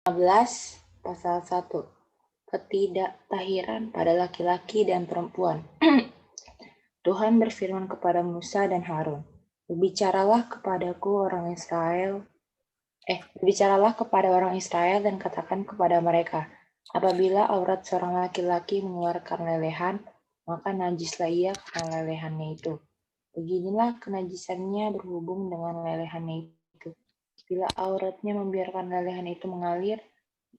15 pasal 1. Ketidaktahiran pada laki-laki dan perempuan. Tuhan berfirman kepada Musa dan Harun, Berbicaralah kepada orang Israel dan katakan kepada mereka, apabila aurat seorang laki-laki mengeluarkan lelehan, maka najislah ia karena lelehannya itu. Beginilah kenajisannya berhubung dengan lelehannya itu. Bila auratnya membiarkan lelehan itu mengalir,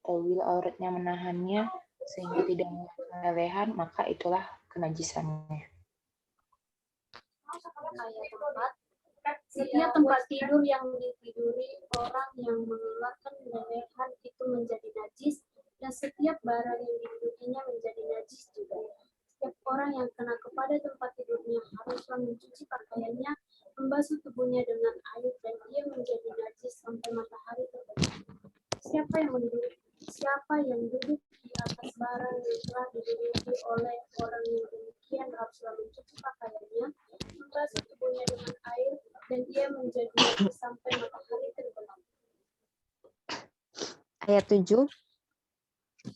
atau bila auratnya menahannya sehingga tidak mengeluarkan lelehan, maka itulah kenajisannya. Ayat 4. Setiap tempat tidur yang ditiduri orang yang mengeluarkan lelehan itu menjadi najis, dan setiap barang yang didudukinya menjadi najis juga. Setiap orang yang kena kepada tempat tidurnya haruslah mencuci pakaiannya, membasuh tubuhnya dengan air, dan ia menjadi najis sampai matahari terbenam. Siapa yang duduk di atas barang yang telah diduduki oleh orang yang demikian haruslah mencuci pakaiannya, membasuh tubuhnya dengan air, dan ia menjadi najis sampai matahari terbenam. Ayat 7.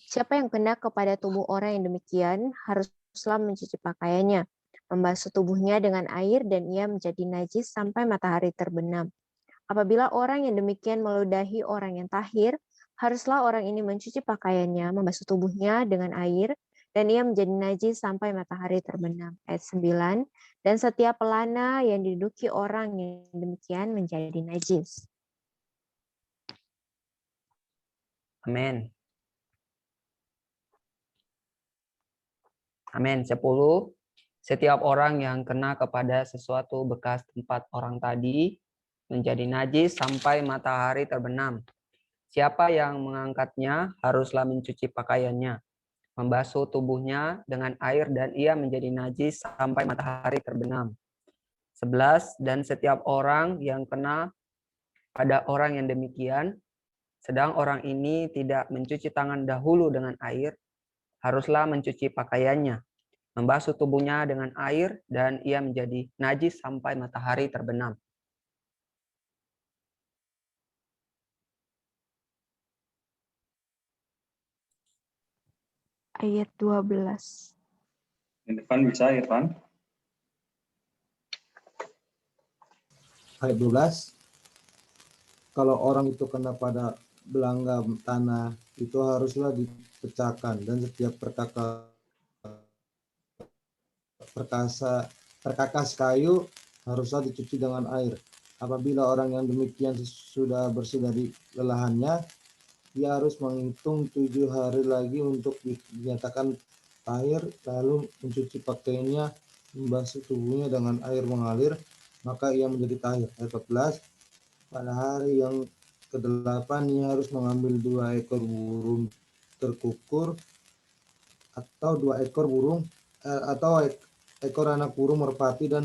Siapa yang kena kepada tubuh orang yang demikian haruslah mencuci pakaiannya, membasuh tubuhnya dengan air, dan ia menjadi najis sampai matahari terbenam. Apabila orang yang demikian meludahi orang yang tahir, haruslah orang ini mencuci pakaiannya, membasuh tubuhnya dengan air, dan ia menjadi najis sampai matahari terbenam. Ayat 9. Dan setiap pelana yang diduduki orang yang demikian menjadi najis. Amin. Amin. 10. Setiap orang yang kena kepada sesuatu bekas tempat orang tadi menjadi najis sampai matahari terbenam. Siapa yang mengangkatnya haruslah mencuci pakaiannya, membasuh tubuhnya dengan air, dan ia menjadi najis sampai matahari terbenam. 11. Dan setiap orang yang kena pada orang yang demikian, sedang orang ini tidak mencuci tangan dahulu dengan air, haruslah mencuci pakaiannya, membasuh tubuhnya dengan air, dan ia menjadi najis sampai matahari terbenam. Ayat 12. Irfan bisa, Irfan? Ayat 12. Kalau orang itu kena pada belangga tanah, itu haruslah dipecahkan, dan setiap perkakas kayu haruslah dicuci dengan air. Apabila orang yang demikian sudah bersih dari lelehannya, ia harus menghitung 7 hari lagi untuk dinyatakan tahir, lalu mencuci pakaiannya, membasuh tubuhnya dengan air mengalir, maka ia menjadi tahir. Ayat 14. Pada hari yang ke-8 ia harus mengambil 2 ekor burung terkukur atau 2 ekor burung atau ekor anak burung merpati, dan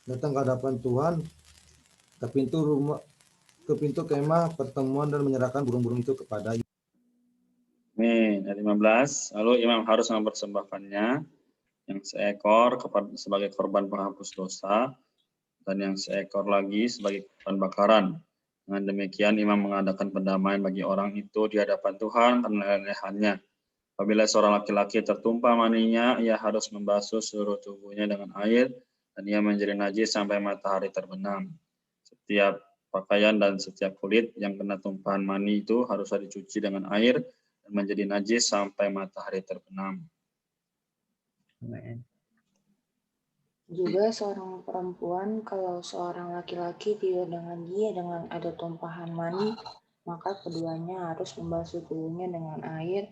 datang ke hadapan Tuhan ke pintu kemah pertemuan dan menyerahkan burung-burung itu kepada. Nih, ayat 15. Lalu imam harus mempersembahkannya yang seekor sebagai korban penghapus dosa, dan yang seekor lagi sebagai korban bakaran. Dengan demikian imam mengadakan pendamaian bagi orang itu di hadapan Tuhan karena lelehannya. Apabila seorang laki-laki tertumpah maninya, ia harus membasuh seluruh tubuhnya dengan air, dan ia menjadi najis sampai matahari terbenam. Setiap pakaian dan setiap kulit yang kena tumpahan mani itu haruslah dicuci dengan air dan menjadi najis sampai matahari terbenam. Amin. Juga seorang perempuan, kalau seorang laki-laki tidur dengan dia dengan ada tumpahan mani, maka keduanya harus membasuh tubuhnya dengan air,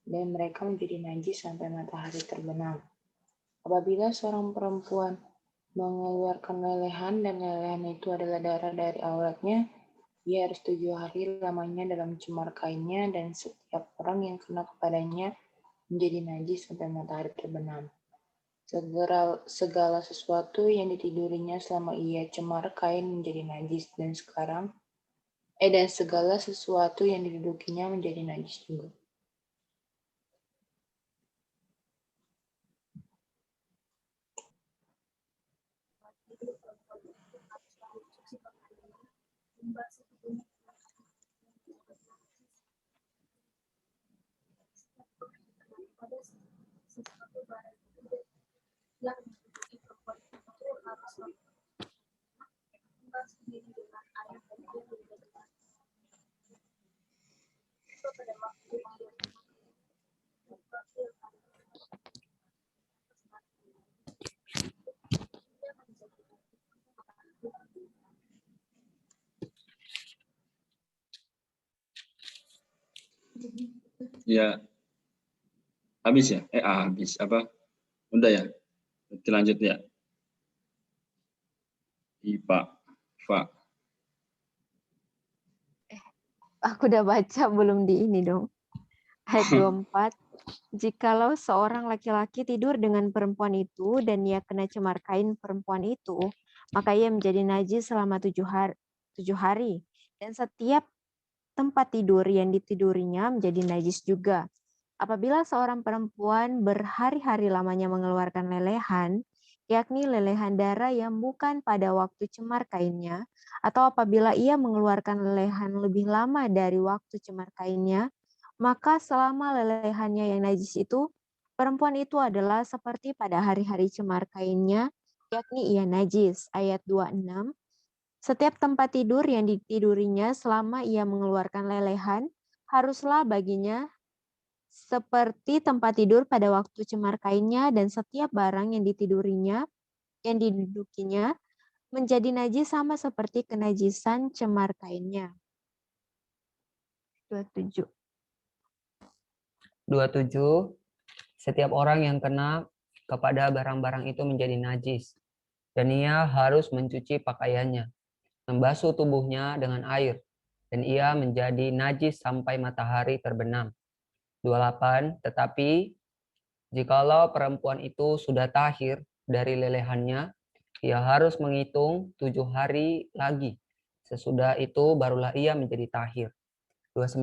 dan mereka menjadi najis sampai matahari terbenam. Apabila seorang perempuan mengeluarkan lelehan dan lelehan itu adalah darah dari auratnya, ia harus 7 hari lamanya dalam cemar kainnya, dan setiap orang yang kena kepadanya menjadi najis sampai matahari terbenam. Segala sesuatu yang ditidurinya selama ia cemar kain menjadi najis, dan segala sesuatu yang didudukinya menjadi najis juga. pada sesuatu barang yang dimiliki perempuan itu harus membasuh diri dengan air dan dia menjadi najis. Itu pada waktu dia waktu yang ada dia menjadi Ya, habis ya? Habis apa? Udah ya? Kita lanjut ya. IPA, Fa. Aku udah baca belum di ini dong. Ayat 24. Jikalau seorang laki-laki tidur dengan perempuan itu dan ia kena cemar kain perempuan itu, maka ia menjadi najis selama 7 hari. Dan setiap tempat tidur yang ditidurinya menjadi najis juga. Apabila seorang perempuan berhari-hari lamanya mengeluarkan lelehan, yakni lelehan darah yang bukan pada waktu cemar kainnya, atau apabila ia mengeluarkan lelehan lebih lama dari waktu cemar kainnya, maka selama lelehannya yang najis itu, perempuan itu adalah seperti pada hari-hari cemar kainnya, yakni ia najis. Ayat 26. Setiap tempat tidur yang ditidurinya selama ia mengeluarkan lelehan, haruslah baginya seperti tempat tidur pada waktu cemar kainnya, dan setiap barang yang ditidurinya, yang didudukinya, menjadi najis sama seperti kenajisan cemar kainnya. 27. 27. Setiap orang yang kena kepada barang-barang itu menjadi najis, dan ia harus mencuci pakaiannya, membasuh tubuhnya dengan air, dan ia menjadi najis sampai matahari terbenam. 28. Tetapi jikalau perempuan itu sudah tahir dari lelehannya, ia harus menghitung 7 hari lagi. Sesudah itu barulah ia menjadi tahir. 29.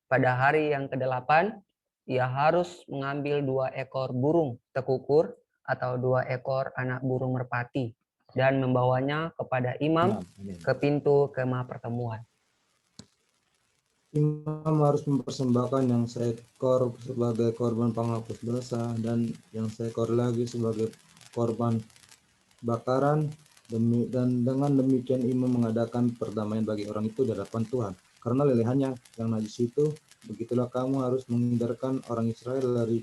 Pada hari yang ke-8, ia harus mengambil 2 ekor burung tekukur atau 2 ekor anak burung merpati dan membawanya kepada imam ke pintu kemah pertemuan. Imam harus mempersembahkan yang seekor sebagai korban penghapus dosa dan yang seekor lagi sebagai korban bakaran, dan dengan demikian imam mengadakan perdamaian bagi orang itu di hadapan Tuhan. Karena lelehannya yang najis itu, begitulah kamu harus menghindarkan orang Israel dari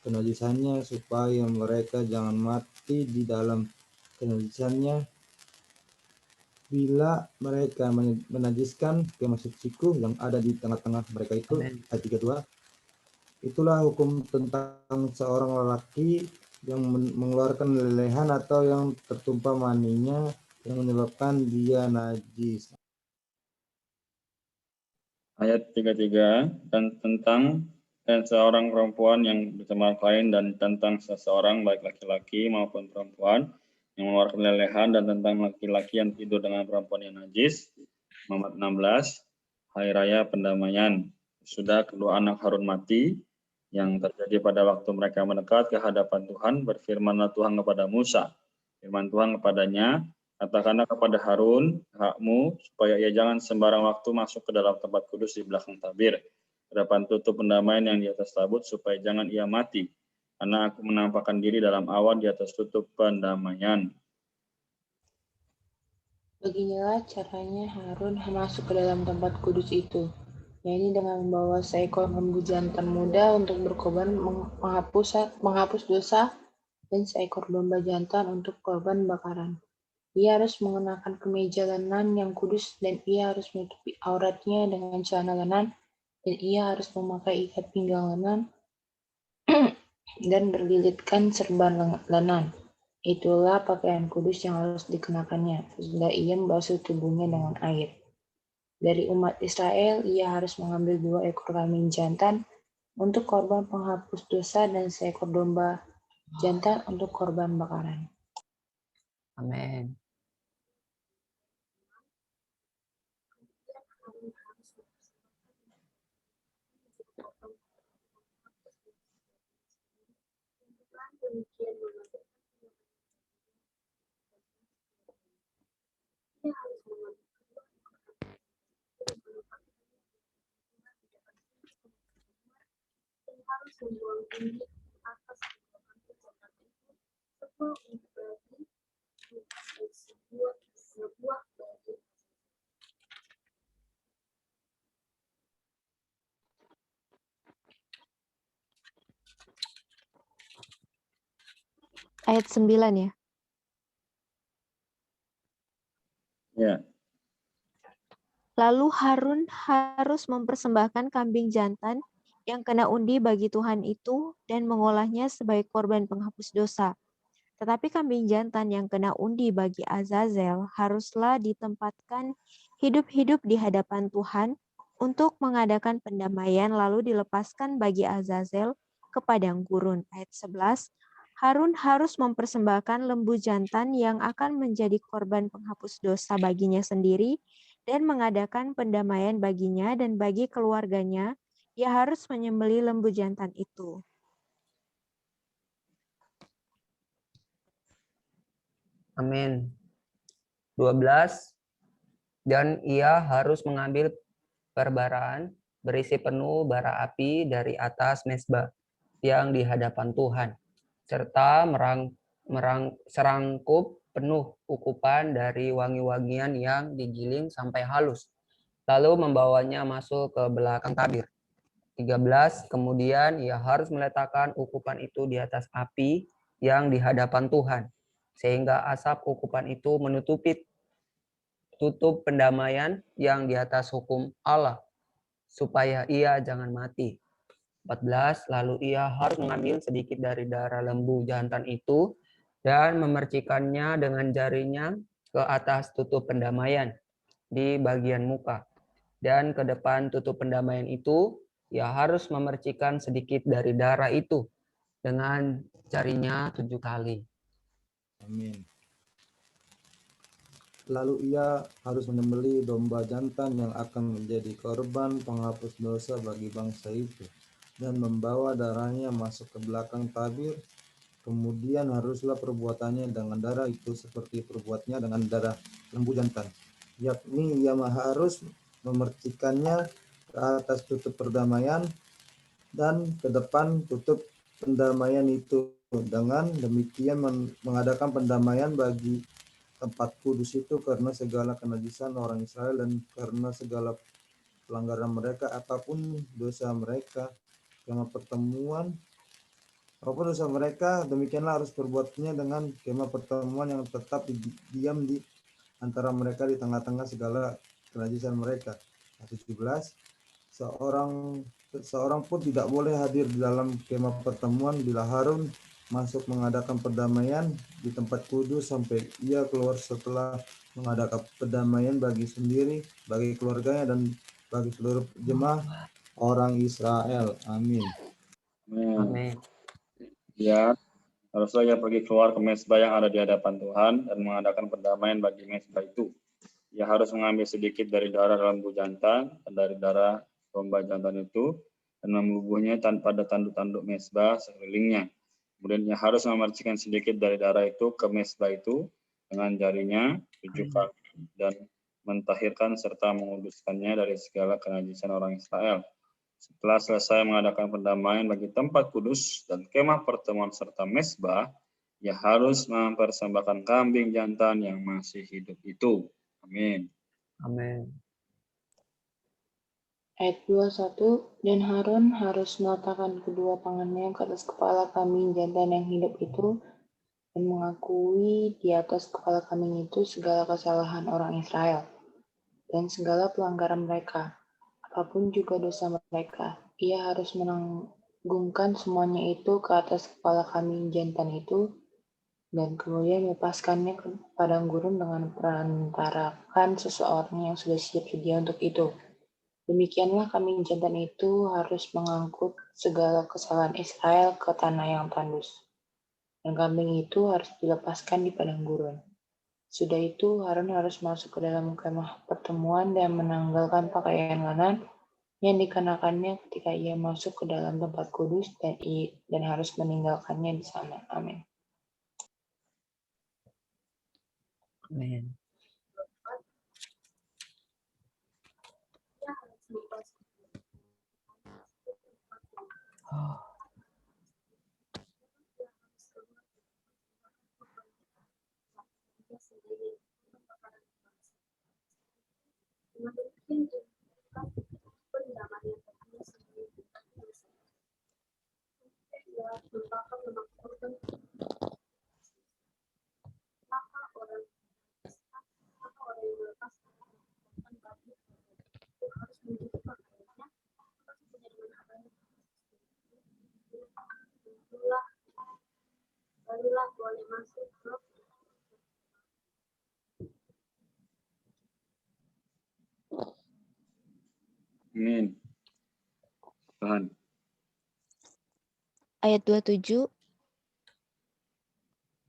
kenajisannya supaya mereka jangan mati di dalam kenajisannya. Bila mereka menajiskan kemah suciku yang ada di tengah-tengah mereka itu. Amen. Ayat 32. Itulah hukum tentang seorang lelaki yang mengeluarkan lelehan atau yang tertumpah maninya yang menyebabkan dia najis. Ayat 33, dan seorang perempuan yang bercemar kain, dan tentang seseorang baik laki-laki maupun perempuan yang mengeluarkan lelehan, dan tentang laki-laki yang tidur dengan perempuan yang najis. Muhammad 16. Hari Raya Pendamaian. Sudah kedua anak Harun mati, yang terjadi pada waktu mereka mendekat ke hadapan Tuhan, berfirmanlah Tuhan kepada Musa. Firman Tuhan kepadanya, katakanlah kepada Harun, hakmu, supaya ia jangan sembarang waktu masuk ke dalam tempat kudus di belakang tabir, ke depan tutup pendamaian yang di atas tabut, supaya jangan ia mati, karena aku menampakkan diri dalam awan di atas tutup pendamaian. Beginilah caranya Harun masuk ke dalam tempat kudus itu, yaitu dengan membawa seekor lembu jantan muda untuk berkorban menghapus dosa, dan seekor domba jantan untuk korban bakaran. Ia harus mengenakan kemeja lenan yang kudus, dan ia harus menutupi auratnya dengan celana lenan, dan ia harus memakai ikat pinggang lenan dan berlilitkan serban lenan. Itulah pakaian kudus yang harus dikenakannya, sesudah ia membasuh tubuhnya dengan air. Dari umat Israel, ia harus mengambil 2 ekor kambing jantan untuk korban penghapus dosa dan seekor domba jantan untuk korban bakaran. Amin. demikian dia harus mengambil harus membuang diri atas kekuatan jantan itu sebuah untuk bagi sebuah bagi. Ayat 9 ya. Ya. Lalu Harun harus mempersembahkan kambing jantan yang kena undi bagi Tuhan itu dan mengolahnya sebagai korban penghapus dosa. Tetapi kambing jantan yang kena undi bagi Azazel haruslah ditempatkan hidup-hidup di hadapan Tuhan untuk mengadakan pendamaian lalu dilepaskan bagi Azazel ke padang gurun. Ayat 11. Harun harus mempersembahkan lembu jantan yang akan menjadi korban penghapus dosa baginya sendiri dan mengadakan pendamaian baginya dan bagi keluarganya. Ia harus menyembelih lembu jantan itu. Amin. 12. Dan ia harus mengambil perbaraan berisi penuh bara api dari atas mezbah yang di hadapan Tuhan, serta serangkup penuh ukupan dari wangi-wangian yang digiling sampai halus, lalu membawanya masuk ke belakang tabir. 13. Kemudian ia harus meletakkan ukupan itu di atas api yang di hadapan Tuhan, sehingga asap ukupan itu menutupi tutup pendamaian yang di atas hukum Allah, supaya ia jangan mati. 14. Lalu ia harus mengambil sedikit dari darah lembu jantan itu dan memercikannya dengan jarinya ke atas tutup pendamaian di bagian muka. Dan ke depan tutup pendamaian itu, ia harus memercikan sedikit dari darah itu dengan jarinya 7 kali. Amin. Lalu ia harus menyembelih domba jantan yang akan menjadi korban penghapus dosa bagi bangsa itu dan membawa darahnya masuk ke belakang tabir. Kemudian haruslah perbuatannya dengan darah itu seperti perbuatnya dengan darah lembu jantan, yakni ia harus memercikannya ke atas tutup perdamaian dan ke depan tutup pendamaian itu. Dengan demikian mengadakan pendamaian bagi tempat kudus itu karena segala kenajisan orang Israel dan karena segala pelanggaran mereka, apapun dosa mereka, kemah pertemuan, apapun dosa mereka, demikianlah harus perbuatnya dengan kemah pertemuan yang tetap diam di antara mereka di tengah-tengah segala kenajisan mereka. 17. Seorang pun tidak boleh hadir di dalam kemah pertemuan bila Harun masuk mengadakan perdamaian di tempat kudus sampai ia keluar setelah mengadakan perdamaian bagi sendiri, bagi keluarganya, dan bagi seluruh jemaah orang Israel. Amin. Amin. Ya, haruslah ia pergi keluar ke mezbah yang ada di hadapan Tuhan dan mengadakan perdamaian bagi mezbah itu. Ia harus mengambil sedikit dari darah lembu jantan dan dari darah domba jantan itu dan membubuhnya tanpa ada tanduk-tanduk mezbah sekelilingnya. Kemudian ia harus memercikan sedikit dari darah itu ke mezbah itu dengan jarinya 7 kali dan mentahirkan serta menguduskannya dari segala kenajisan orang Israel. Setelah selesai mengadakan pendamaian bagi tempat kudus dan kemah pertemuan serta mezbah, ia harus mempersembahkan kambing jantan yang masih hidup itu. Amin. Amin. Ayat 21, dan Harun harus meletakkan kedua tangannya ke atas kepala kambing jantan yang hidup itu dan mengakui di atas kepala kambing itu segala kesalahan orang Israel dan segala pelanggaran mereka, apapun juga dosa mereka. Ia harus menanggungkan semuanya itu ke atas kepala kambing jantan itu dan kemudian melepaskannya ke padang gurun dengan perantarakan seseorang yang sudah siap sedia untuk itu. Demikianlah kambing jantan itu harus mengangkut segala kesalahan Israel ke tanah yang tandus. Dan kambing itu harus dilepaskan di padang gurun. Sudah itu Harun harus masuk ke dalam kemah pertemuan dan menanggalkan pakaian lenan yang dikenakannya ketika ia masuk ke dalam tempat kudus dan harus meninggalkannya di sana. Amin. Amin. Ia harus membasuh Barulah boleh masuk ke Amin. Tuhan. Ayat 27,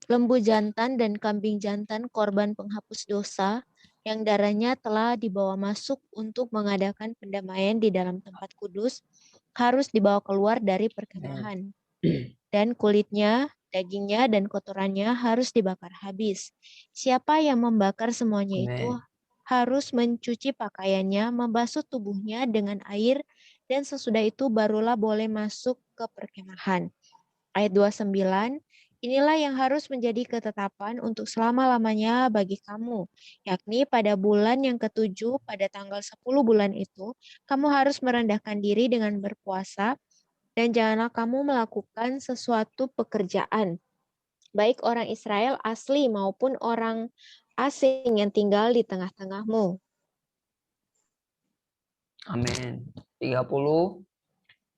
lembu jantan dan kambing jantan korban penghapus dosa yang darahnya telah dibawa masuk untuk mengadakan pendamaian di dalam tempat kudus harus dibawa keluar dari perkemahan. Dan kulitnya, dagingnya, dan kotorannya harus dibakar habis. Siapa yang membakar semuanya itu Amin. harus mencuci pakaiannya, membasuh tubuhnya dengan air, dan sesudah itu barulah boleh masuk ke perkemahan. Ayat 29, inilah yang harus menjadi ketetapan untuk selama-lamanya bagi kamu, yakni pada bulan yang ketujuh, pada tanggal 10 bulan itu, kamu harus merendahkan diri dengan berpuasa, dan janganlah kamu melakukan sesuatu pekerjaan, baik orang Israel asli maupun orang asing yang tinggal di tengah-tengahmu. Amin. 30.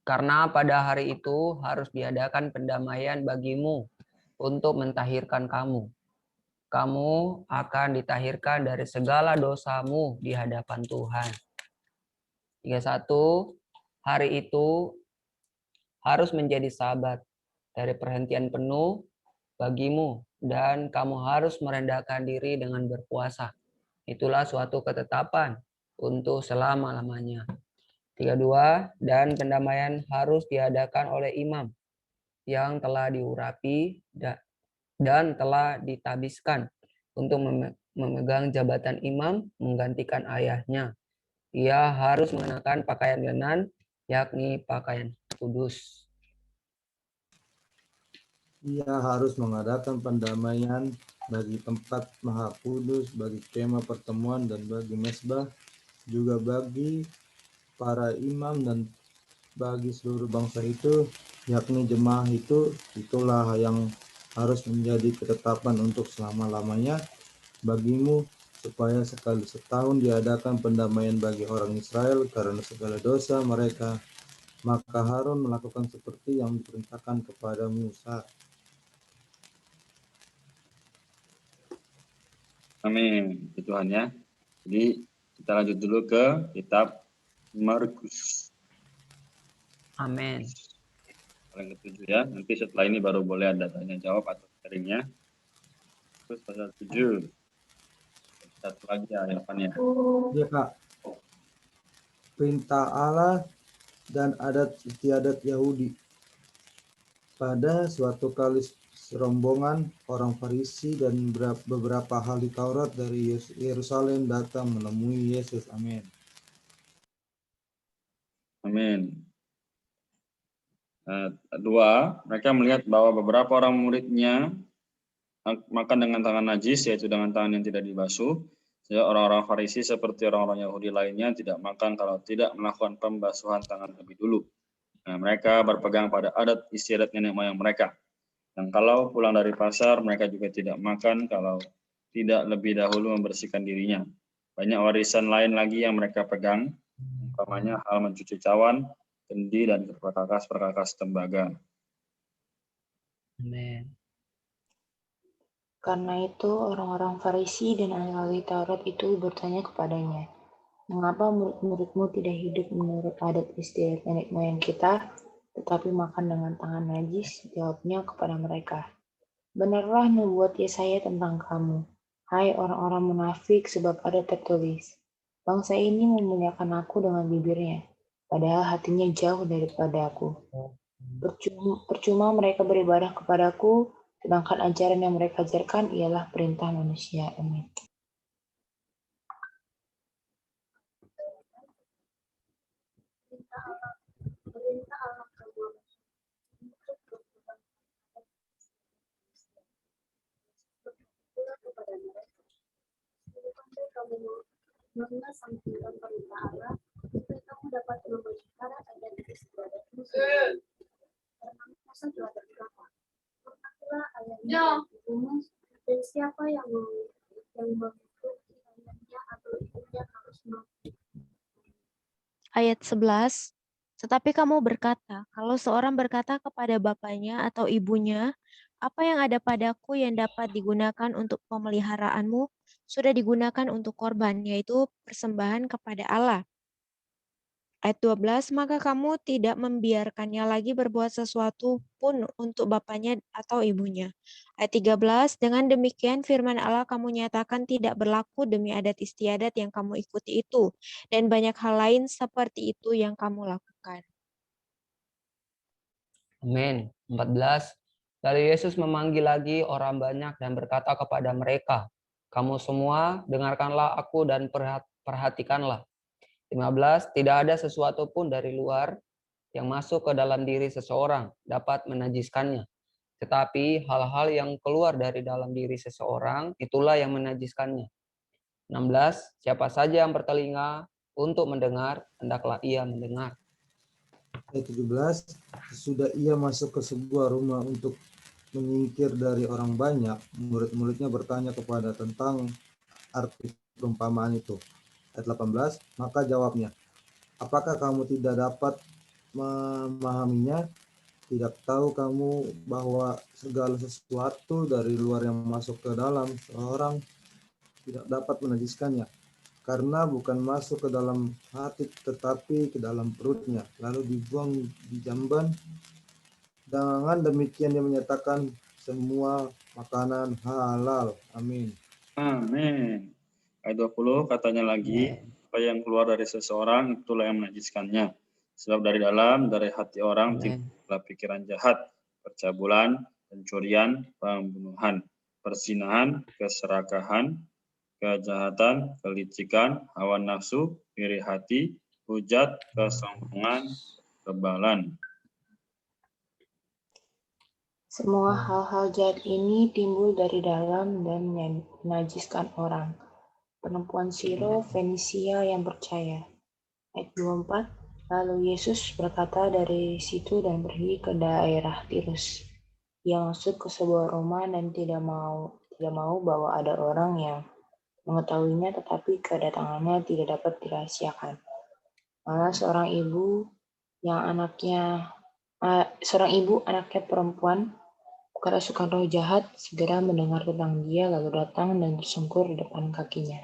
Karena pada hari itu harus diadakan pendamaian bagimu untuk mentahirkan kamu. Kamu akan ditahirkan dari segala dosamu di hadapan Tuhan. 31. Hari itu harus menjadi sabat dari perhentian penuh bagimu, dan kamu harus merendahkan diri dengan berpuasa. Itulah suatu ketetapan untuk selama-lamanya. 32. Dan pendamaian harus diadakan oleh imam yang telah diurapi dan telah ditabiskan untuk memegang jabatan imam menggantikan ayahnya. Ia harus mengenakan pakaian lenan, yakni pakaian kudus. Ia harus mengadakan pendamaian bagi tempat maha kudus, bagi kemah pertemuan, dan bagi mezbah, juga bagi para imam dan bagi seluruh bangsa itu, yakni jemaah itu. Itulah yang harus menjadi ketetapan untuk selama-lamanya bagimu, supaya sekali setahun diadakan pendamaian bagi orang Israel karena segala dosa mereka. Maka Harun melakukan seperti yang diperintahkan kepada Musa. Amin. Puji Tuhan ya. Jadi kita lanjut dulu ke kitab Markus. Amin. Paling ketujuh ya. Nanti setelah ini baru boleh ada tanya jawab atau sharingnya. Terus pasal 7. Satu lagi ya harapannya. Ya Kak, perintah Allah dan adat istiadat Yahudi. Pada suatu kali serombongan orang Farisi dan beberapa ahli Taurat dari Yerusalem datang menemui Yesus. Amin. Amin. Dua, mereka melihat bahwa beberapa orang muridnya makan dengan tangan najis, yaitu dengan tangan yang tidak dibasuh. Sehingga orang-orang Farisi seperti orang-orang Yahudi lainnya tidak makan kalau tidak melakukan pembasuhan tangan lebih dulu. Nah, mereka berpegang pada adat istiadat nenek moyang mereka. Dan kalau pulang dari pasar, mereka juga tidak makan kalau tidak lebih dahulu membersihkan dirinya. Banyak warisan lain lagi yang mereka pegang, umpamanya hal mencuci cawan, kendi, dan perkakas-perkakas tembaga. Amin. Karena itu orang-orang Farisi dan ahli Taurat itu bertanya kepadanya, "Mengapa murid-muridmu tidak hidup menurut adat istiadat nenek moyang kita, tetapi makan dengan tangan najis?" Jawabnya kepada mereka, "Benarlah nubuat Yesaya tentang kamu, hai orang-orang munafik, sebab ada tertulis, bangsa ini memuliakan aku dengan bibirnya, padahal hatinya jauh daripada aku. Percuma mereka beribadah kepadaku, sedangkan ajaran yang mereka ajarkan ialah perintah manusia." Amin. perintah Allah kedua. memelihara ayat istiadatmu sendiri. Karena Musa telah berkata, hormatilah ayahnya dan ibumu, dan siapa yang mengikuti ayahnya atau ibunya harus mati. Ayat 11. Tetapi kamu berkata, kalau seorang berkata kepada bapaknya atau ibunya, apa yang ada padaku yang dapat digunakan untuk pemeliharaanmu, sudah digunakan untuk korban, yaitu persembahan kepada Allah. Ayat 12, maka kamu tidak membiarkannya lagi berbuat sesuatu pun untuk bapaknya atau ibunya. Ayat 13, dengan demikian firman Allah kamu nyatakan tidak berlaku demi adat istiadat yang kamu ikuti itu, dan banyak hal lain seperti itu yang kamu lakukan. Amin. 14. Lalu Yesus memanggil lagi orang banyak dan berkata kepada mereka, kamu semua dengarkanlah aku dan perhatikanlah. 15. Tidak ada sesuatu pun dari luar yang masuk ke dalam diri seseorang dapat menajiskannya. Tetapi hal-hal yang keluar dari dalam diri seseorang itulah yang menajiskannya. 16. Siapa saja yang bertelinga untuk mendengar, hendaklah ia mendengar. Ayat 17, sesudah ia masuk ke sebuah rumah untuk menyingkir dari orang banyak, murid-muridnya bertanya kepada tentang arti perumpamaan itu. Ayat 18, maka jawabnya, apakah kamu tidak dapat memahaminya? Tidak tahu kamu bahwa segala sesuatu dari luar yang masuk ke dalam seorang tidak dapat menajiskannya, karena bukan masuk ke dalam hati tetapi ke dalam perutnya, lalu dibuang di jamban. Dengan demikian dia menyatakan semua makanan halal. Amin. Amin. Ayat 20 katanya lagi, apa yang keluar dari seseorang itulah yang menajiskannya. Sebab dari dalam, dari hati orang timbullah pikiran jahat, percabulan, pencurian, pembunuhan, perzinahan, keserakahan, kejahatan, kelicikan, hawa nafsu, iri hati, hujat, kesombongan, kekebalan. Semua hal-hal jahat ini timbul dari dalam dan menajiskan orang. Perempuan Siro Fenisia yang percaya. Ayat 24, lalu Yesus berkata dari situ dan pergi ke daerah Tirus. Ia masuk ke sebuah rumah dan tidak mau bahwa ada orang yang mengetahuinya, tetapi kedatangannya tidak dapat dirahasiakan. Malah seorang ibu anaknya perempuan kerasukan roh jahat segera mendengar tentang dia, lalu datang dan tersungkur di depan kakinya.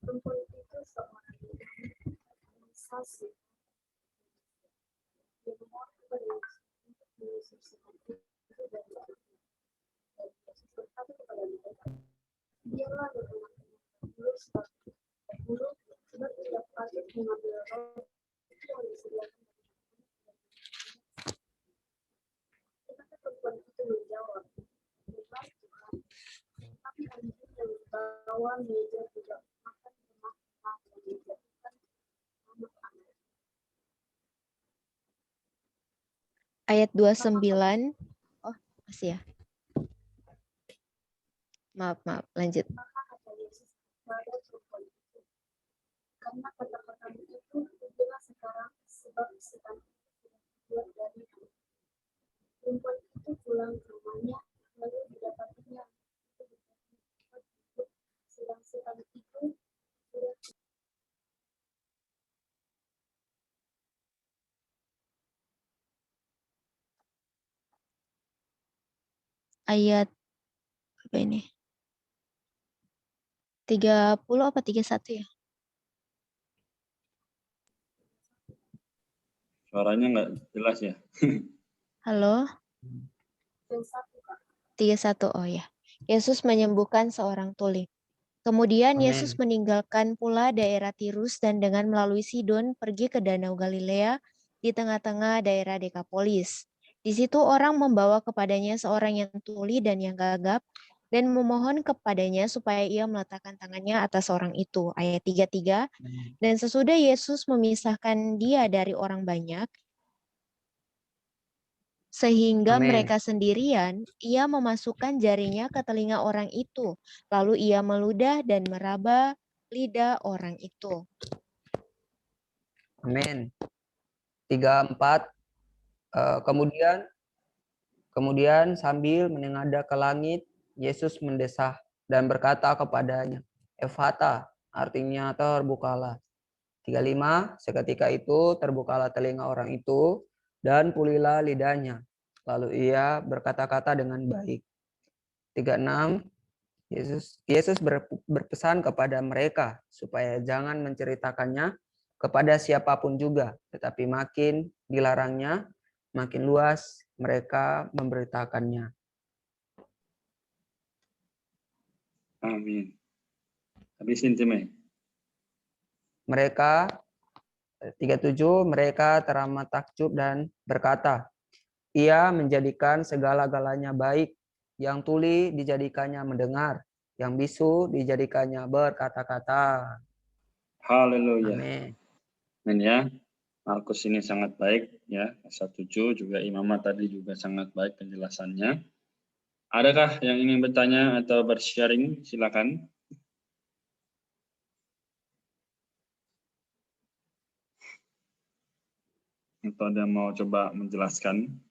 Perempuan itu seorang organisasi yang memohon kepada Yesus untuk menyucikan itu dari hatinya. Dan Yesus berkata kepada mereka, biarlah dengan buruk sebab tidak patut mengambil roh yang disediakan. Tetapi perempuan itu menjawab, benar Tuhan, tapi anjing yang dibawa meja tidak makan rumah yang dijadikan anak-anak. Ayat 29. Oh, masih ya. Maaf, lanjut. Maka kata Yesus kepada perempuan itu, karena kata-katamu itu pergilah sekarang, sebab setan itu sudah keluar darimu. Perempuan itu pulang ke rumahnya, lalu didapatinya sedang setan itu sudah Ayat apa ini? 30 apa 31 ya? Suaranya nggak jelas ya. Halo? dan satu Kak. 31, oh ya. Yesus menyembuhkan seorang tuli. Kemudian Amin. Yesus meninggalkan pula daerah Tirus dan dengan melalui Sidon pergi ke Danau Galilea di tengah-tengah daerah Dekapolis. Di situ orang membawa kepadanya seorang yang tuli dan yang gagap dan memohon kepadanya supaya ia meletakkan tangannya atas orang itu. Ayat 33. Dan sesudah Yesus memisahkan dia dari orang banyak, sehingga Amin. mereka sendirian, ia memasukkan jarinya ke telinga orang itu. Lalu ia meludah dan meraba lidah orang itu. Amin. 34. Kemudian sambil menengadah ke langit, Yesus mendesah dan berkata kepadanya, Efata, artinya terbukalah. 35. Seketika itu terbukalah telinga orang itu dan pulihlah lidahnya. Lalu ia berkata-kata dengan baik. 36. Yesus berpesan kepada mereka supaya jangan menceritakannya kepada siapapun juga, tetapi makin dilarangnya, makin luas mereka memberitakannya. Amin. Habisin Timeh. Mereka 37, mereka teramat takjub dan berkata, Ia menjadikan segala-galanya baik, yang tuli dijadikannya mendengar, yang bisu dijadikannya berkata-kata. Haleluya. Amin. Amin ya. Markus ini sangat baik ya. Pasal 7 juga Imamah tadi juga sangat baik penjelasannya. Adakah yang ingin bertanya atau bersharing? Silakan. Atau ada mau coba menjelaskan?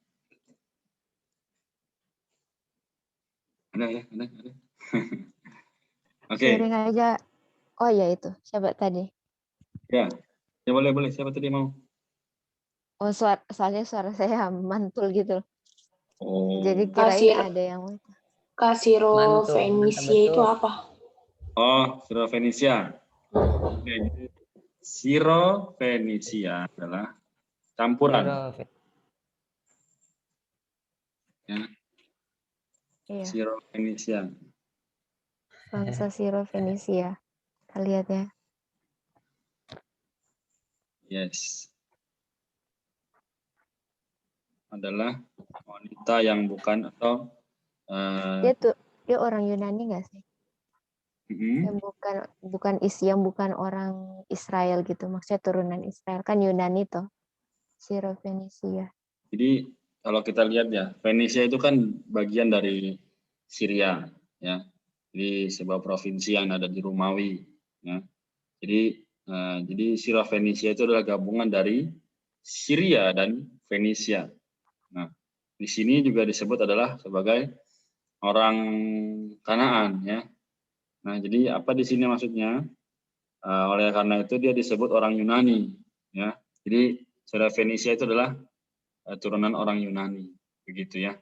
Ada ya, ada. Oke. Sharing aja. Oh ya itu, siapa tadi? Ya. Ya boleh. Siapa tadi mau? Oh soalnya suara saya mantul gitu. Oh. Jadi kirain ada yang Kak, Siro Mantul, Fenisia itu betul. apa? Oh, Siro Fenisia. Oke, jadi Siro Fenisia adalah campuran. Ya, Iya, Siro Fenisia. bangsa Siro Fenisia. Kita lihat ya. Yes. Adalah wanita yang bukan atau Dia orang Yunani nggak sih? Yang bukan orang Israel gitu. Maksudnya turunan Israel kan Yunani toh. Siro Fenisia. Jadi kalau kita lihat ya, Fenisia itu kan bagian dari Syria ya. Jadi sebuah provinsi yang ada di Romawi ya. Jadi Siro Fenisia itu adalah gabungan dari Syria dan Fenisia. Nah, di sini juga disebut adalah sebagai orang Kanaan ya. Nah, jadi apa di sini maksudnya? Oleh karena itu dia disebut orang Yunani ya. Jadi Siro Fenisia itu adalah turunan orang Yunani begitu ya.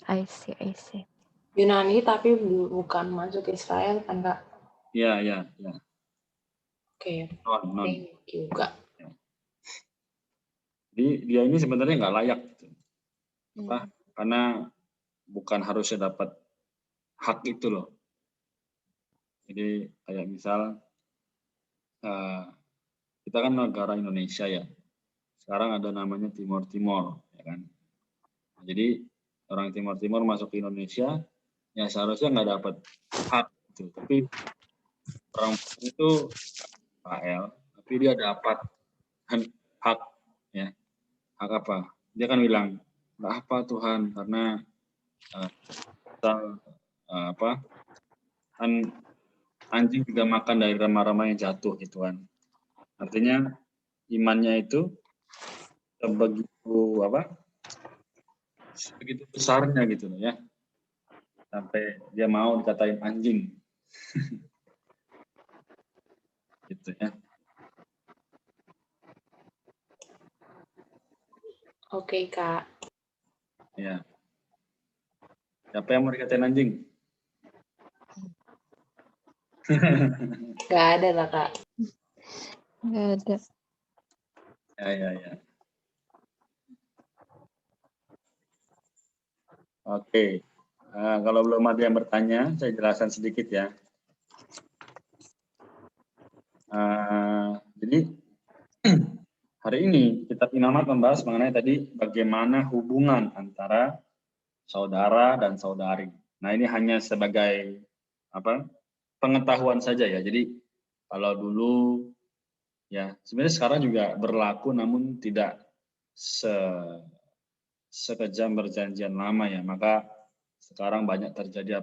I see. Yunani tapi bukan masuk Israel kan, Kak? Iya. Oke, Non. thank you, Kak. Jadi dia ini sebenarnya nggak layak gitu. Apa? Karena bukan harusnya dapat hak itu loh. Jadi kayak misal kita kan negara Indonesia ya. Sekarang ada namanya Timor ya kan. Nah, jadi orang Timor masuk ke Indonesia ya seharusnya nggak dapat hak gitu. Tapi orang itu Israel, tapi dia dapat hak ya. Hak apa? Dia kan bilang nggak apa Tuhan karena kan anjing juga makan dari remah-remah yang jatuh gitu kan. Artinya imannya itu begitu besarnya gitu loh ya. Sampai dia mau dikatain anjing. Gitu ya. Oke, Kak. Ya. Siapa yang mau dikatain anjing? Gak ada lah, Kak. Nggak ada. Ya. Oke. Kalau belum ada yang bertanya, saya jelaskan sedikit ya. Jadi hari ini kitab Imamat membahas mengenai tadi bagaimana hubungan antara saudara dan saudari. Nah, ini hanya sebagai pengetahuan saja ya. Jadi kalau dulu ya sebenarnya sekarang juga berlaku namun tidak sekejam perjanjian lama ya. Maka sekarang banyak terjadi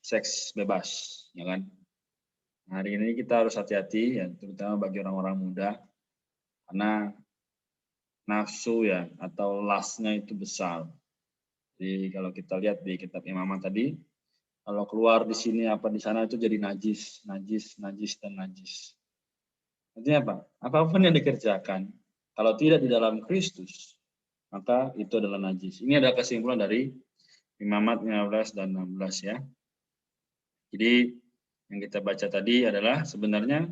seks bebas, ya kan? Hari ini kita harus hati-hati, ya, terutama bagi orang-orang muda, karena nafsu ya atau lustnya itu besar. Jadi kalau kita lihat di kitab Imamat tadi, kalau keluar di sini apa di sana itu jadi najis, najis, najis dan najis. Artinya apa? Apapun yang dikerjakan, kalau tidak di dalam Kristus, maka itu adalah najis. Ini adalah kesimpulan dari Imamat 15 dan 16 ya. Jadi yang kita baca tadi adalah sebenarnya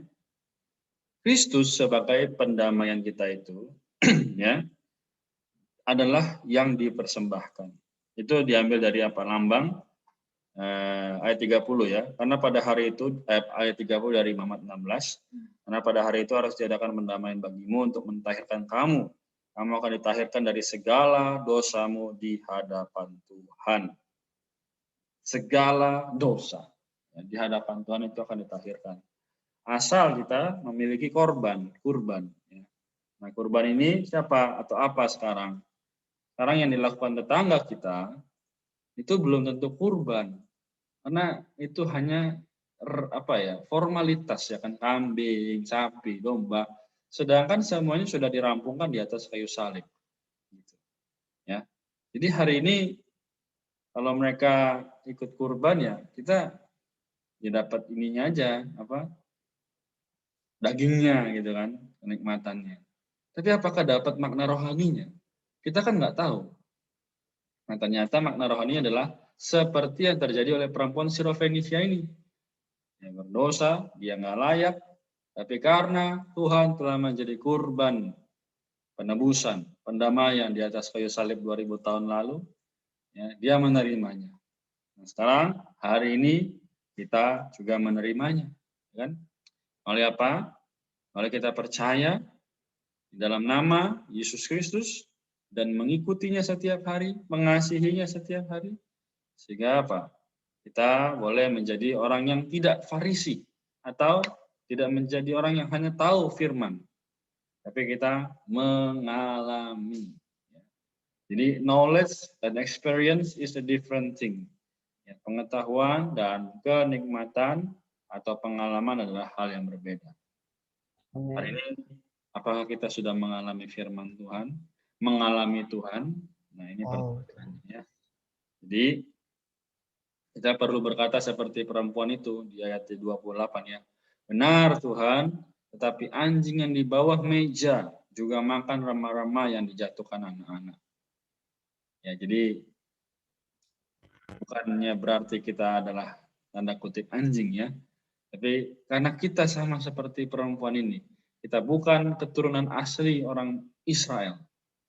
Kristus sebagai pendamaian kita itu ya adalah yang dipersembahkan. Itu diambil dari apa? Lambang ayat 30 ya. Karena pada hari itu ayat 30 dari Imamat 16. Karena pada hari itu harus diadakan pendamaian bagimu untuk mentahirkan kamu. Kamu akan ditahirkan dari segala dosamu di hadapan Tuhan. Segala dosa ya, di hadapan Tuhan itu akan ditahirkan. Asal kita memiliki kurban. Ya. Nah, kurban ini siapa atau apa sekarang? Sekarang yang dilakukan tetangga kita itu belum tentu kurban, karena itu hanya formalitas ya kan, kambing, sapi, domba. Sedangkan semuanya sudah dirampungkan di atas kayu salib. Gitu. Ya, jadi hari ini kalau mereka ikut kurban ya kita ya dapat ininya aja dagingnya gitu kan, kenikmatannya. Tapi apakah dapat makna rohaninya? Kita kan nggak tahu. Nah ternyata makna rohaninya adalah seperti yang terjadi oleh perempuan Sirofenisia ini. Yang berdosa, dia nggak layak, tapi karena Tuhan telah menjadi kurban penebusan, pendamaian di atas kayu salib 2000 tahun lalu, ya, dia menerimanya. Nah, sekarang hari ini kita juga menerimanya, kan? Oleh apa? Oleh kita percaya di dalam nama Yesus Kristus dan mengikutinya setiap hari, mengasihinya setiap hari, sehingga apa? Kita boleh menjadi orang yang tidak Farisi atau tidak menjadi orang yang hanya tahu firman, tapi kita mengalami. Jadi knowledge and experience is a different thing. Ya, pengetahuan dan kenikmatan atau pengalaman adalah hal yang berbeda. Hari ini, apakah kita sudah mengalami firman Tuhan, mengalami Tuhan? Nah ini pertanyaannya. Jadi kita perlu berkata seperti perempuan itu di ayat 28 ya. Benar Tuhan, tetapi anjing yang di bawah meja juga makan remah-remah yang dijatuhkan anak-anak. Ya, jadi bukannya berarti kita adalah tanda kutip anjing ya. Tapi karena kita sama seperti perempuan ini, kita bukan keturunan asli orang Israel.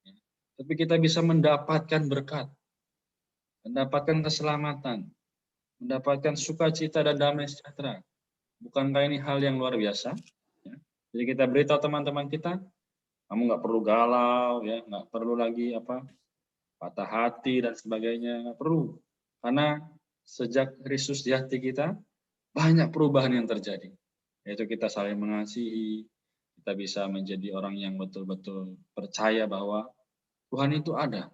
Ya, tapi kita bisa mendapatkan berkat, mendapatkan keselamatan, mendapatkan sukacita dan damai sejahtera. Bukankah ini hal yang luar biasa? Ya. Jadi kita beritahu teman-teman kita, kamu nggak perlu galau, ya, nggak perlu lagi patah hati dan sebagainya, nggak perlu. Karena sejak Kristus di hati kita, banyak perubahan yang terjadi. Yaitu kita saling mengasihi, kita bisa menjadi orang yang betul-betul percaya bahwa Tuhan itu ada.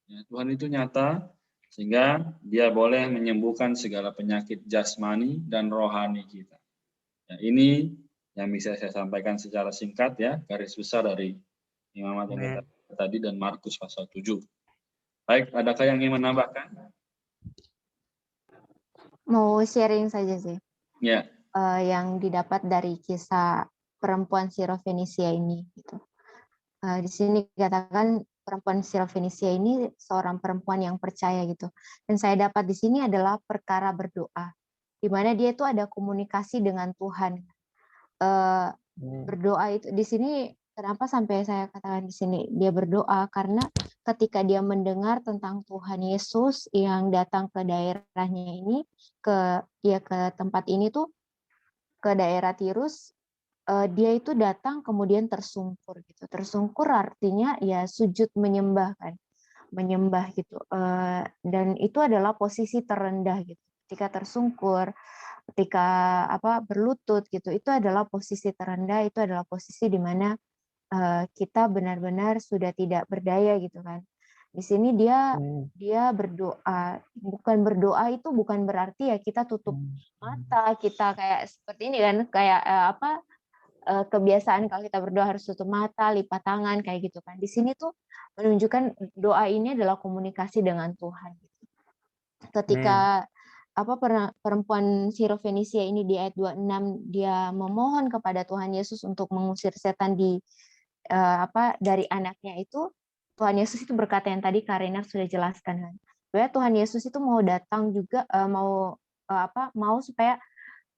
Ya, Tuhan itu nyata, sehingga dia boleh menyembuhkan segala penyakit jasmani dan rohani kita. Ya, ini yang bisa saya sampaikan secara singkat ya, garis besar dari Imamat yang kita tadi dan Markus pasal 7. Baik, adakah yang ingin menambahkan? Mau sharing saja sih. Ya. Yang didapat dari kisah perempuan Sirofenisia ini. Gitu. Di sini dikatakan perempuan Sirofenisia ini seorang perempuan yang percaya gitu. Dan saya dapat di sini adalah perkara berdoa, di mana dia itu ada komunikasi dengan Tuhan. Berdoa itu di sini, kenapa sampai saya katakan di sini dia berdoa, karena ketika dia mendengar tentang Tuhan Yesus yang datang ke daerahnya ini, ke tempat ini tuh, ke daerah Tirus, dia itu datang kemudian tersungkur gitu. Tersungkur artinya ya sujud menyembah kan, menyembah gitu. Dan itu adalah posisi terendah gitu. Ketika tersungkur, ketika berlutut gitu, itu adalah posisi terendah, itu adalah posisi di mana kita benar-benar sudah tidak berdaya gitu kan. Di sini dia berdoa. Bukan berdoa itu bukan berarti ya kita tutup mata, kita kayak seperti ini kan, kayak kebiasaan kalau kita berdoa harus tutup mata, lipat tangan kayak gitu kan. Di sini tuh menunjukkan doa ini adalah komunikasi dengan Tuhan. Ketika perempuan Sirofenisia ini di ayat 26 dia memohon kepada Tuhan Yesus untuk mengusir setan dari anaknya itu, Tuhan Yesus itu berkata yang tadi Karina sudah jelaskan kan. Bahwa Tuhan Yesus itu mau datang juga mau supaya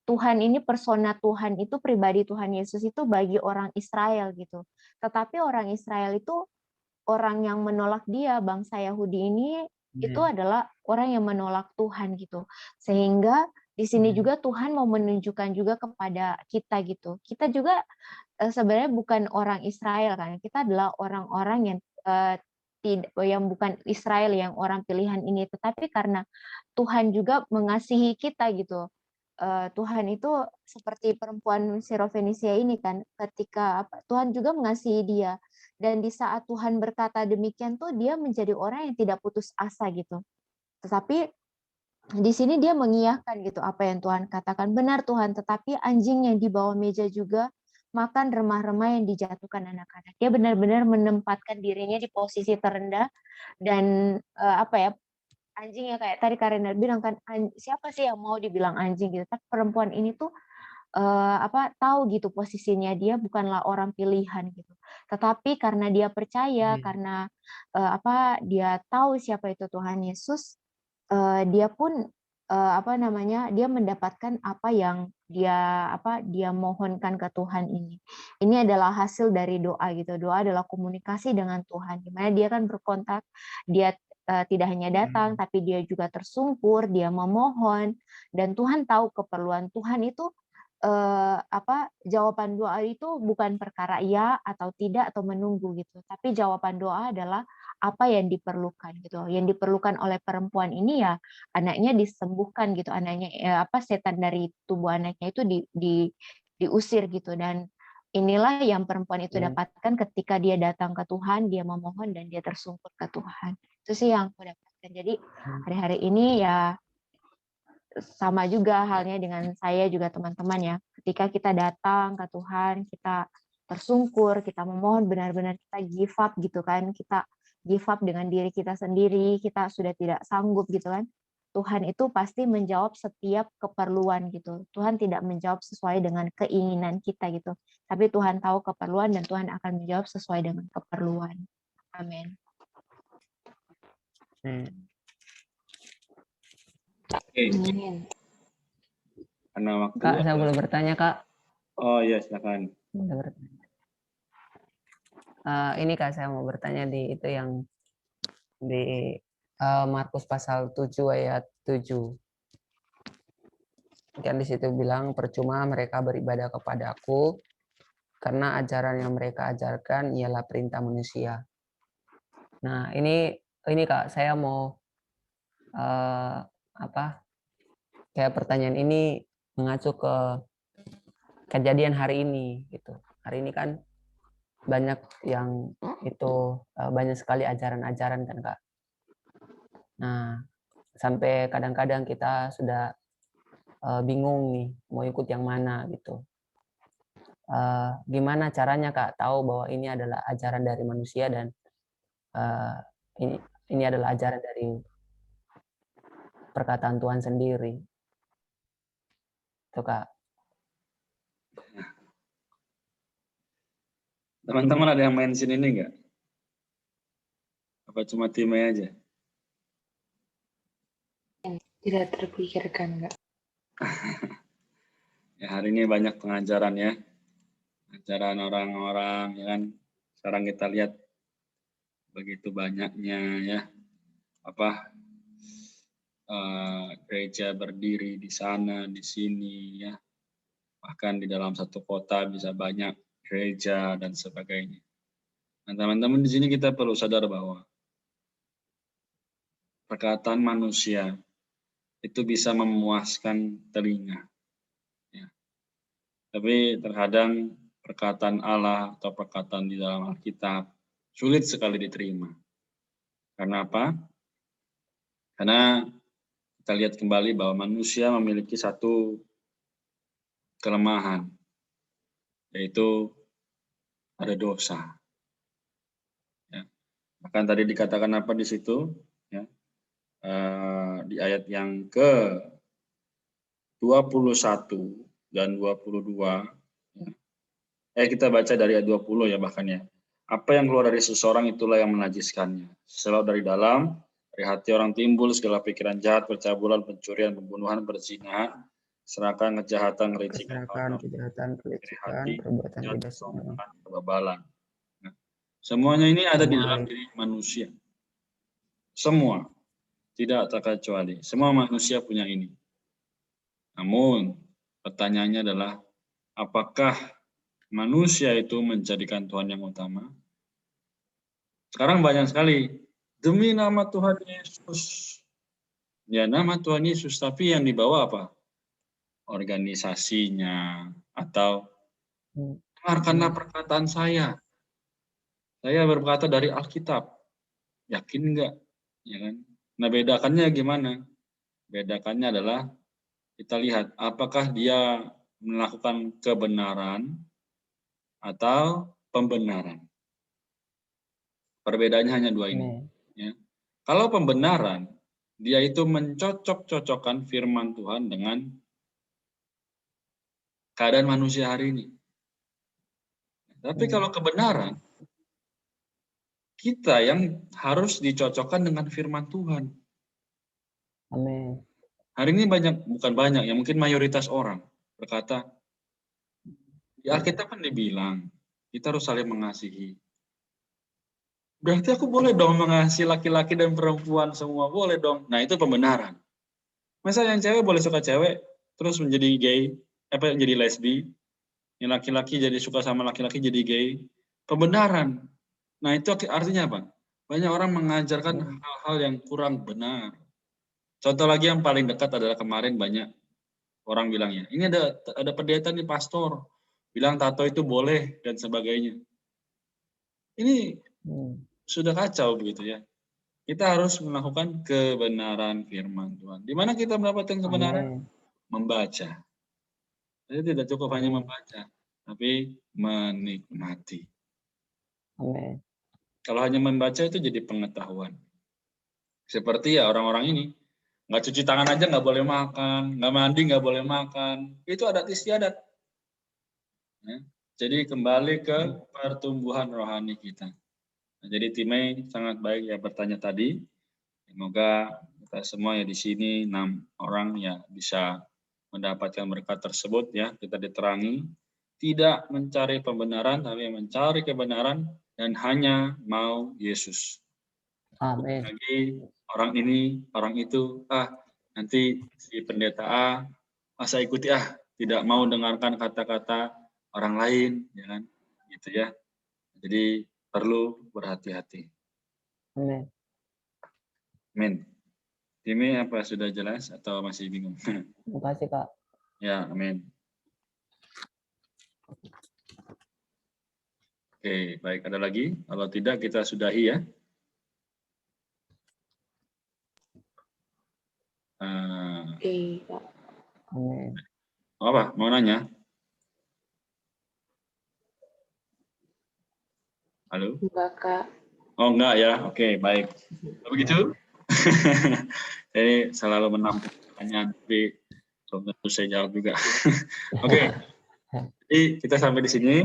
Tuhan ini, persona Tuhan itu, pribadi Tuhan Yesus itu bagi orang Israel gitu. Tetapi orang Israel itu orang yang menolak dia, bangsa Yahudi ini itu adalah orang yang menolak Tuhan gitu. Sehingga di sini juga Tuhan mau menunjukkan juga kepada kita gitu. Kita juga sebenarnya bukan orang Israel kan. Kita adalah orang-orang yang bukan Israel, yang orang pilihan ini, tetapi karena Tuhan juga mengasihi kita gitu. Tuhan itu seperti perempuan Sirofenisia ini kan, ketika Tuhan juga mengasihi dia, dan di saat Tuhan berkata demikian tuh dia menjadi orang yang tidak putus asa gitu. Tetapi di sini dia mengiyakan gitu apa yang Tuhan katakan, benar Tuhan, tetapi anjing yang di bawah meja juga makan remah-remah yang dijatuhkan anak-anak. Dia benar-benar menempatkan dirinya di posisi terendah, dan anjing ya, kayak tadi Karina bilang kan, siapa sih yang mau dibilang anjing gitu. Tapi perempuan ini tuh tahu gitu posisinya, dia bukanlah orang pilihan gitu. Tetapi karena dia percaya, karena dia tahu siapa itu Tuhan Yesus, dia pun dia mendapatkan apa yang dia mohonkan ke Tuhan ini. Ini adalah hasil dari doa gitu. Doa adalah komunikasi dengan Tuhan, di mana dia kan berkontak, dia tidak hanya datang, tapi dia juga tersungkur, dia memohon, dan Tuhan tahu keperluan Tuhan itu. Jawaban doa itu bukan perkara ya atau tidak atau menunggu gitu, tapi jawaban doa adalah apa yang diperlukan gitu. Yang diperlukan oleh perempuan ini ya anaknya disembuhkan gitu, anaknya setan dari tubuh anaknya itu diusir gitu. Dan inilah yang perempuan itu dapatkan ketika dia datang ke Tuhan, dia memohon dan dia tersungkur ke Tuhan. Itu sih yang aku dapatkan. Jadi hari-hari ini ya sama juga halnya dengan saya juga teman-teman ya. Ketika kita datang ke Tuhan, kita tersungkur, kita memohon, benar-benar kita give up gitu kan. Kita give up dengan diri kita sendiri, kita sudah tidak sanggup gitu kan. Tuhan itu pasti menjawab setiap keperluan gitu. Tuhan tidak menjawab sesuai dengan keinginan kita gitu. Tapi Tuhan tahu keperluan dan Tuhan akan menjawab sesuai dengan keperluan. Amin. Amin. Karena waktu. Kak, saya boleh bertanya, Kak? Oh iya, silakan. Ini Kak, saya mau bertanya di itu yang di Markus pasal 7 ayat 7. Kan di situ bilang, percuma mereka beribadah kepadaku karena ajaran yang mereka ajarkan ialah perintah manusia. Nah, ini Kak, saya mau kayak pertanyaan ini mengacu ke kejadian hari ini gitu. Hari ini kan banyak yang itu banyak sekali ajaran-ajaran kan Kak. Nah, sampai kadang-kadang kita sudah bingung nih mau ikut yang mana gitu. Gimana caranya Kak tahu bahwa ini adalah ajaran dari manusia dan ini adalah ajaran dari perkataan Tuhan sendiri. Tuh Kak. Teman-teman ada yang main sini ini enggak? Apa cuma tim aja? Tidak terpikirkan, enggak? Ya, hari ini banyak pengajaran ya. Ajaran orang-orang ya kan. Sekarang kita lihat begitu banyaknya ya. Gereja berdiri di sana, di sini ya. Bahkan di dalam satu kota bisa banyak gereja dan sebagainya. Nah, teman-teman di sini kita perlu sadar bahwa perkataan manusia itu bisa memuaskan telinga. Ya. Tapi terkadang perkataan Allah atau perkataan di dalam Alkitab sulit sekali diterima. Karena apa? Karena kita lihat kembali bahwa manusia memiliki satu kelemahan, yaitu ada dosa. Ya. Bahkan tadi dikatakan apa di situ? Ya. Di ayat yang ke-21 dan 22. Ya. Kita baca dari ayat 20 ya bahkan ya. Apa yang keluar dari seseorang itulah yang menajiskannya. Sebab dari dalam, dari hati orang timbul segala pikiran jahat, percabulan, pencurian, pembunuhan, perzinahan, serakah, kejahatan, kelicikan, kejahatan, kelicikan, hati, perbuatan jahat, tidak senonoh. kebebalan. Nah, semuanya ini ada di Semua dalam diri manusia. Semua, tidak terkecuali. Semua manusia punya ini. Namun, pertanyaannya adalah, apakah manusia itu menjadikan Tuhan yang utama? Sekarang banyak sekali, demi nama Tuhan Yesus. Ya, nama Tuhan Yesus, tapi yang dibawa apa? Organisasinya, atau dengarkanlah perkataan saya. Saya berkata dari Alkitab. Yakin enggak? Ya kan? Nah, bedakannya gimana? Bedakannya adalah kita lihat apakah dia melakukan kebenaran atau pembenaran. Perbedaannya hanya dua ini. Ya. Kalau pembenaran, dia itu mencocok-cocokkan firman Tuhan dengan keadaan manusia hari ini. Tapi kalau kebenaran, kita yang harus dicocokkan dengan firman Tuhan. Amin. Hari ini bukan banyak, ya mungkin mayoritas orang berkata, di Alkitab kan dibilang, kita harus saling mengasihi. Berarti aku boleh dong mengasihi laki-laki dan perempuan semua, boleh dong. Nah, itu pembenaran. Masa yang cewek boleh suka cewek, terus menjadi gay, jadi lesbi, yang laki-laki jadi suka sama laki-laki jadi gay. Pembenaran. Nah, itu artinya apa? Banyak orang mengajarkan hal-hal yang kurang benar. Contoh lagi yang paling dekat adalah kemarin banyak orang bilangnya, ini ada pendeta nih pastor, bilang tato itu boleh dan sebagainya. Ini sudah kacau begitu ya. Kita harus melakukan kebenaran firman Tuhan. Di mana kita mendapatkan kebenaran? Membaca. Jadi tidak cukup hanya membaca, tapi menikmati. Amin. Kalau hanya membaca itu jadi pengetahuan. Seperti ya orang-orang ini, nggak cuci tangan aja nggak boleh makan, nggak mandi nggak boleh makan. Itu adat istiadat. Ya. Jadi kembali ke pertumbuhan rohani kita. Nah, jadi Timei sangat baik ya bertanya tadi. Semoga kita semua ya di sini 6 orang ya bisa mendapatkan berkat tersebut ya. Kita diterangi tidak mencari pembenaran tapi mencari kebenaran dan hanya mau Yesus. Amin. Lagi orang ini, orang itu, nanti si pendeta saya ikuti tidak mau dengarkan kata-kata orang lain, ya kan? Gitu ya. Jadi perlu berhati-hati. Amin. Amin. Ini apa sudah jelas atau masih bingung? Terima kasih, Kak. Ya, amin. Oke, baik. Ada lagi? Kalau tidak kita sudahi ya. Oke, Pak. Amin. Apa? Mau nanya? Halo? Enggak, Kak. Oh, enggak ya. Oke, baik. Begitu? Jadi selalu menampung pertanyaan, tapi belum tentu saya jawab juga. Oke. Jadi kita sampai di sini.